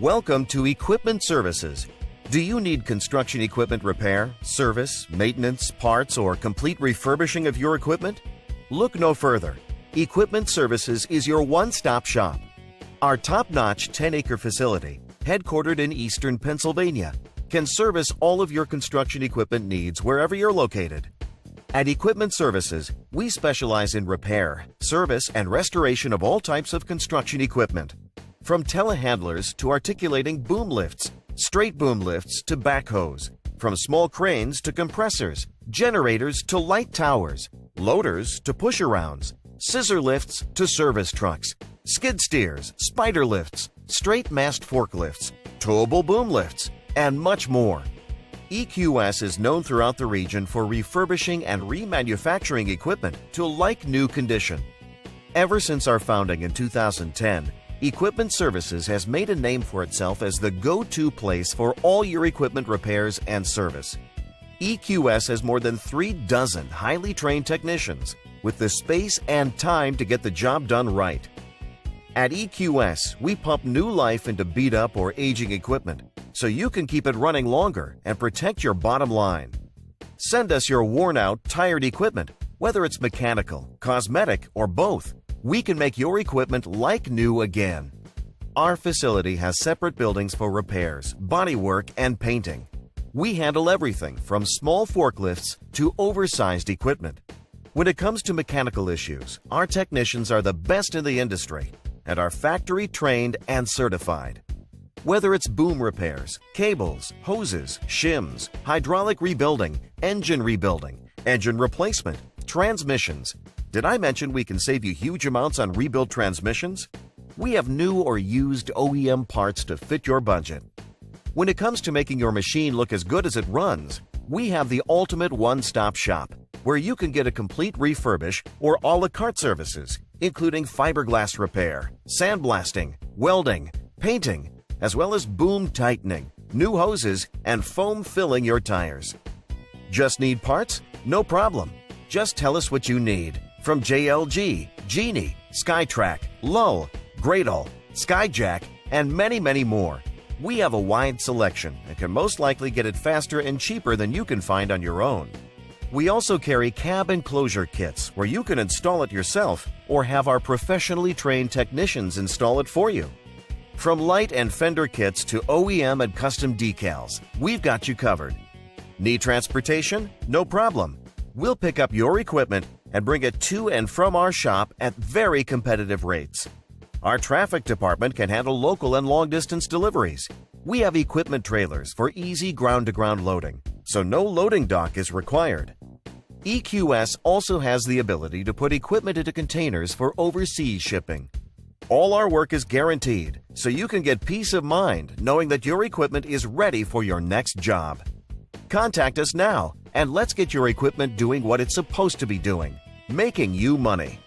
Welcome to Equipment Services. Do you need construction equipment repair, service, maintenance, parts, or complete refurbishing of your equipment? Look no further. Equipment Services is your one-stop shop. Our top-notch 10-acre facility, headquartered in eastern Pennsylvania, can service all of your construction equipment needs wherever you're located. At Equipment Services, we specialize in repair, service, and restoration of all types of construction equipment. From telehandlers to articulating boom lifts, straight boom lifts to backhoes, from small cranes to compressors, generators to light towers, loaders to push-arounds, scissor lifts to service trucks, skid steers, spider lifts, straight mast forklifts, towable boom lifts, and much more. EQS is known throughout the region for refurbishing and remanufacturing equipment to like-new condition. Ever since our founding in 2010, Equipment Services has made a name for itself as the go-to place for all your equipment repairs and service. EQS has more than 36 highly trained technicians with the space and time to get the job done right. At EQS, we pump new life into beat-up or aging equipment so you can keep it running longer and protect your bottom line. Send us your worn-out, tired equipment, whether it's mechanical, cosmetic, or both. We can make your equipment like new again. Our facility has separate buildings for repairs, bodywork, and painting. We handle everything from small forklifts to oversized equipment. When it comes to mechanical issues, our technicians are the best in the industry and are factory trained and certified. Whether it's boom repairs, cables, hoses, shims, hydraulic rebuilding, engine replacement, transmissions. Did I mention we can save you huge amounts on rebuild transmissions? We have new or used OEM parts to fit your budget. When it comes to making your machine look as good as it runs, we have the ultimate one-stop shop where you can get a complete refurbish or a la carte services, including fiberglass repair, sandblasting, welding, painting, as well as boom tightening, new hoses, and foam filling your tires. Just need parts? No problem. Just tell us what you need. From JLG, Genie, SkyTrack, Lull, Gradle, Skyjack, and many more. We have a wide selection and can most likely get it faster and cheaper than you can find on your own. We also carry cab enclosure kits where you can install it yourself or have our professionally trained technicians install it for you. From light and fender kits to OEM and custom decals, we've got you covered. Need transportation? No problem. We'll pick up your equipment and bring it to and from our shop at very competitive rates. Our traffic department can handle local and long-distance deliveries. We have equipment trailers for easy ground-to-ground loading, so no loading dock is required. EQS also has the ability to put equipment into containers for overseas shipping. All our work is guaranteed, so you can get peace of mind knowing that your equipment is ready for your next job. Contact us now and let's get your equipment doing what it's supposed to be doing, making you money.